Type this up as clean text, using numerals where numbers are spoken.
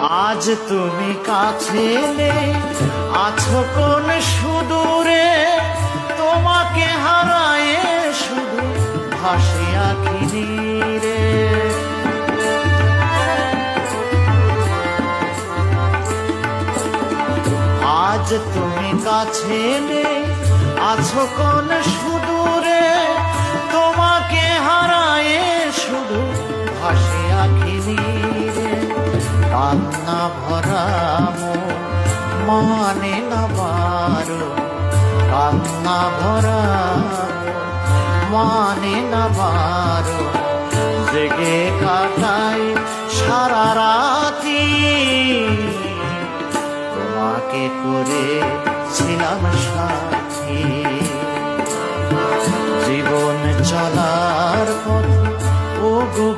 আজ তুমি কাছে নেই, আছো কোন সুদূরে, তোমাকে হারায়ে শুধু ভাসে আঁখি নীরে। আজ তুমি কাছে নেই, আছো কোন সুদূরে, তোমাকে হারায়ে শুধু ভাসে আঁখি নীরে। কান্না ভরা মন মানে না বারো, কান্না ভরা মানে না বারো, জেগে কাটাই সারা রাতি, তোমাকে করেছিলাম সাথী। জীবন চলার পথে ও গো